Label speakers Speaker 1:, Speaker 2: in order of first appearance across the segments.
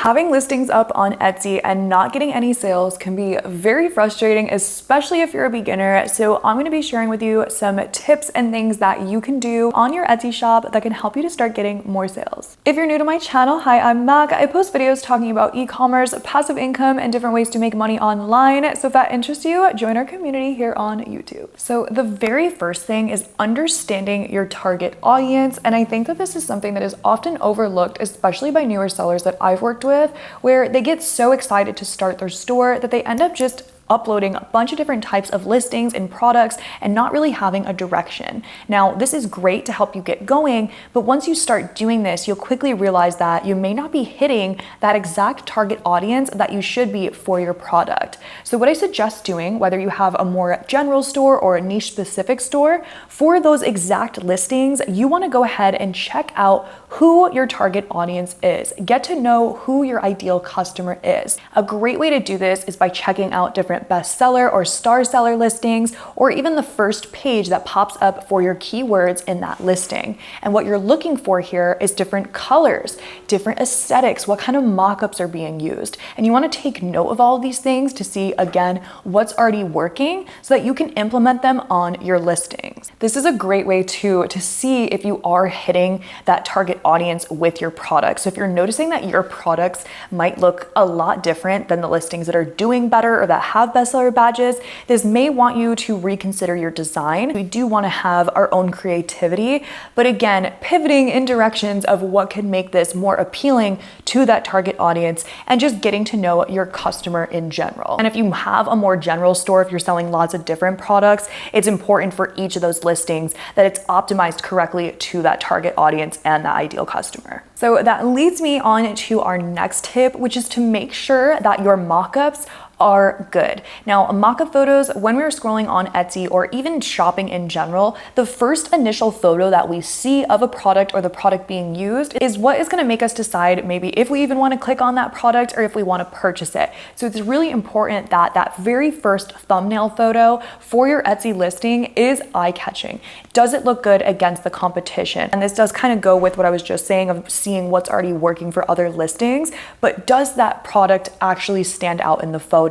Speaker 1: Having listings up on Etsy and not getting any sales can be very frustrating, especially if you're a beginner. So I'm going to be sharing with you some tips and things that you can do on your Etsy shop that can help you to start getting more sales. If you're new to my channel, hi, I'm Mac. I post videos talking about e-commerce, passive income, and different ways to make money online. So if that interests you, join our community here on YouTube. So the very first thing is understanding your target audience. And I think that this is something that is often overlooked, especially by newer sellers that I've worked with, where they get so excited to start their store that they end up just uploading a bunch of different types of listings and products and not really having a direction. Now, this is great to help you get going, but once you start doing this, you'll quickly realize that you may not be hitting that exact target audience that you should be for your product. So what I suggest doing, whether you have a more general store or a niche specific store, for those exact listings, you want to go ahead and check out who your target audience is. Get to know who your ideal customer is. A great way to do this is by checking out different bestseller or star seller listings, or even the first page that pops up for your keywords in that listing. And what you're looking for here is different colors, different aesthetics, what kind of mock-ups are being used. And you want to take note of all of these things to see, again, what's already working so that you can implement them on your listings. This is a great way to see if you are hitting that target audience with your products. So if you're noticing that your products might look a lot different than the listings that are doing better or that have bestseller badges, this may want you to reconsider your design. We do want to have our own creativity, but again, pivoting in directions of what can make this more appealing to that target audience and just getting to know your customer in general. And if you have a more general store, if you're selling lots of different products, it's important for each of those listings that it's optimized correctly to that target audience and the ideal customer. So that leads me on to our next tip, which is to make sure that your mock-ups are good. Now, mock-up photos, when we're scrolling on Etsy or even shopping in general, the first initial photo that we see of a product or the product being used is what is going to make us decide maybe if we even want to click on that product or if we want to purchase it. So it's really important that that very first thumbnail photo for your Etsy listing is eye-catching. Does it look good against the competition? And this does kind of go with what I was just saying of seeing what's already working for other listings, but does that product actually stand out in the photo?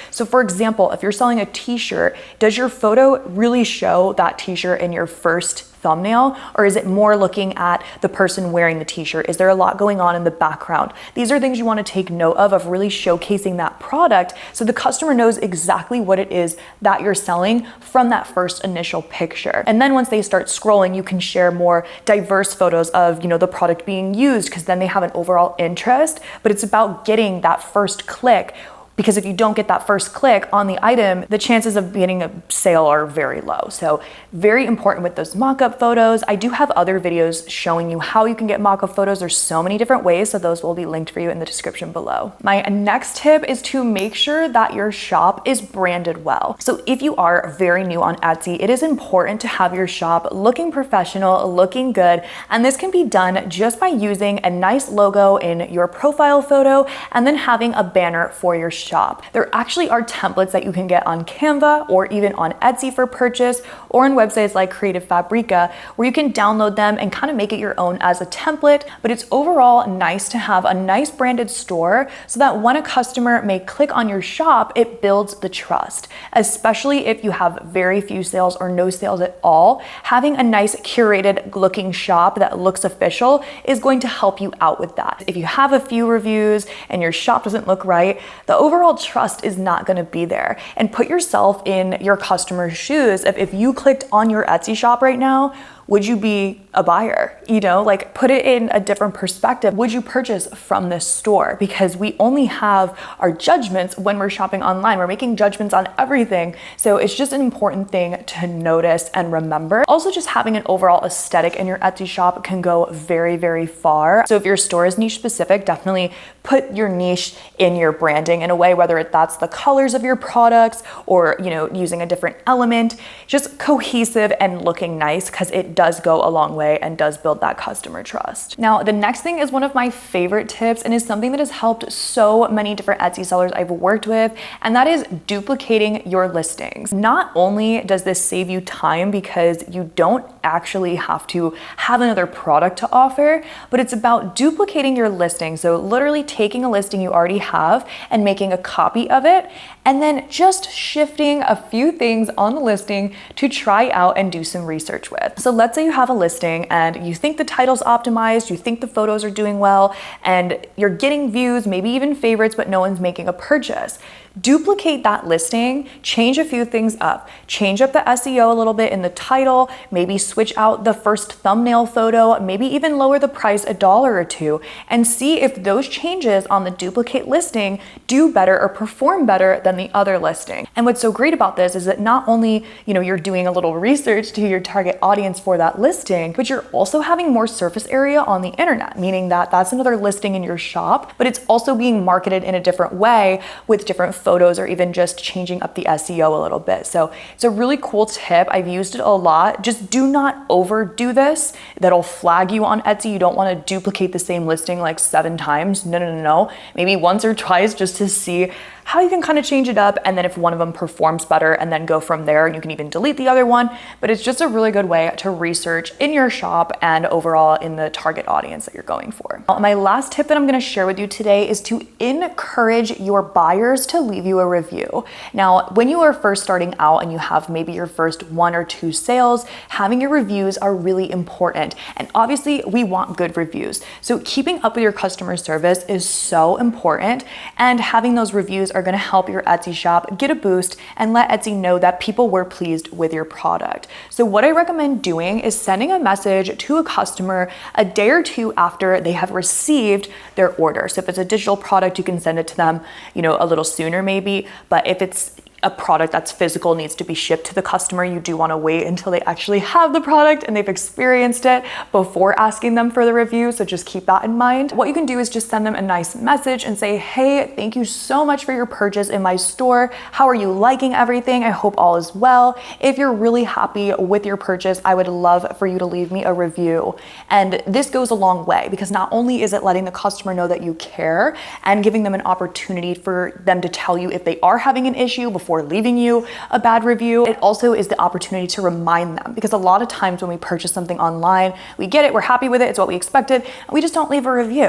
Speaker 1: So for example, if you're selling a t-shirt, does your photo really show that t-shirt in your first thumbnail, or is it more looking at the person wearing the t-shirt? Is there a lot going on in the background? These are things you want to take note of really showcasing that product so the customer knows exactly what it is that you're selling from that first initial picture. And then once they start scrolling, you can share more diverse photos of, the product being used, because then they have an overall interest, but it's about getting that first click. Because if you don't get that first click on the item, the chances of getting a sale are very low. So very important with those mock-up photos. I do have other videos showing you how you can get mock-up photos. There's so many different ways, so those will be linked for you in the description below. My next tip is to make sure that your shop is branded well. So if you are very new on Etsy, it is important to have your shop looking professional, looking good, and this can be done just by using a nice logo in your profile photo and then having a banner for your shop. There actually are templates that you can get on Canva or even on Etsy for purchase, or on websites like Creative Fabrica, where you can download them and kind of make it your own as a template. But it's overall nice to have a nice branded store so that when a customer may click on your shop, it builds the trust. Especially if you have very few sales or no sales at all, having a nice curated looking shop that looks official is going to help you out with that. If you have a few reviews and your shop doesn't look right, the overall trust is not going to be there. And put yourself in your customer's shoes. If you clicked on your Etsy shop right now, would you be a buyer? Like put it in a different perspective. Would you purchase from this store? Because we only have our judgments when we're shopping online. We're making judgments on everything. So it's just an important thing to notice and remember. Also, just having an overall aesthetic in your Etsy shop can go very, very far. So if your store is niche specific, definitely put your niche in your branding in a way, whether that's the colors of your products or, using a different element, just cohesive and looking nice, because it does go a long way and does build that customer trust. Now, the next thing is one of my favorite tips and is something that has helped so many different Etsy sellers I've worked with, and that is duplicating your listings. Not only does this save you time because you don't actually have to have another product to offer, but it's about duplicating your listing. So literally taking a listing you already have and making a copy of it, and then just shifting a few things on the listing to try out and do some research with. So let's say you have a listing and you think the title's optimized, you think the photos are doing well, and you're getting views, maybe even favorites, but no one's making a purchase. Duplicate that listing, change a few things up, change up the SEO a little bit in the title, maybe switch out the first thumbnail photo, maybe even lower the price $1 or $2, and see if those changes on the duplicate listing do better or perform better than the other listing. And what's so great about this is that not only, you're doing a little research to your target audience for that listing, but you're also having more surface area on the internet, meaning that that's another listing in your shop, but it's also being marketed in a different way with different photos or even just changing up the SEO a little bit. So it's a really cool tip. I've used it a lot. Just do not overdo this. That'll flag you on Etsy. You don't want to duplicate the same listing like 7 times. No. Maybe once or twice just to see how you can kind of change it up, and then if one of them performs better, and then go from there, and you can even delete the other one. But it's just a really good way to research in your shop and overall in the target audience that you're going for. My last tip that I'm going to share with you today is to encourage your buyers to leave you a review. Now, when you are first starting out and you have maybe your first 1 or 2 sales, having your reviews are really important. And obviously we want good reviews. So keeping up with your customer service is so important, and having those reviews are going to help your Etsy shop get a boost and let Etsy know that people were pleased with your product. So what I recommend doing is sending a message to a customer a day or 2 after they have received their order. So if it's a digital product, you can send it to them, a little sooner maybe, but if it's a product that's physical, needs to be shipped to the customer, you do want to wait until they actually have the product and they've experienced it before asking them for the review. So just keep that in mind. What you can do is just send them a nice message and say, hey, thank you so much for your purchase in my store. How are you liking everything? I hope all is well. If you're really happy with your purchase, I would love for you to leave me a review. And this goes a long way, because not only is it letting the customer know that you care and giving them an opportunity for them to tell you if they are having an issue before leaving you a bad review, it also is the opportunity to remind them, because a lot of times when we purchase something online, we get it, we're happy with it, it's what we expected, and we just don't leave a review.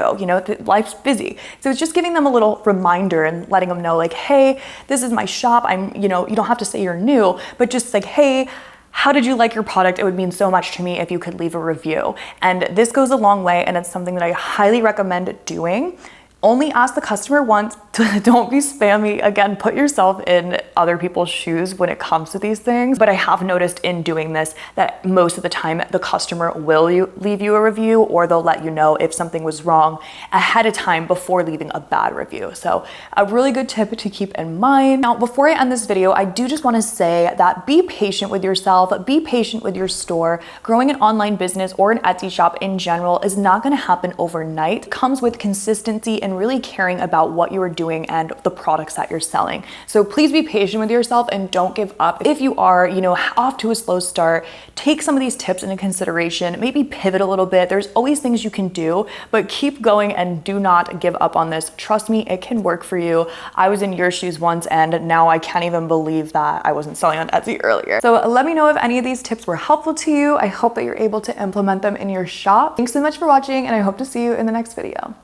Speaker 1: Life's busy. So it's just giving them a little reminder and letting them know, like, hey, this is my shop. You don't have to say you're new, but just like, hey, how did you like your product? It would mean so much to me if you could leave a review. And this goes a long way, and it's something that I highly recommend doing. Only ask the customer once. Don't be spammy. Again, put yourself in other people's shoes when it comes to these things. But I have noticed in doing this that most of the time the customer will leave you a review, or they'll let you know if something was wrong ahead of time before leaving a bad review. So a really good tip to keep in mind. Now, before I end this video, I do just want to say that be patient with yourself, be patient with your store. Growing an online business or an Etsy shop in general is not going to happen overnight. It comes with consistency and really caring about what you are doing and the products that you're selling. So please be patient with yourself and don't give up. If you are, off to a slow start, take some of these tips into consideration, maybe pivot a little bit. There's always things you can do, but keep going and do not give up on this. Trust me, it can work for you. I was in your shoes once, and now I can't even believe that I wasn't selling on Etsy earlier. So let me know if any of these tips were helpful to you. I hope that you're able to implement them in your shop. Thanks so much for watching, and I hope to see you in the next video.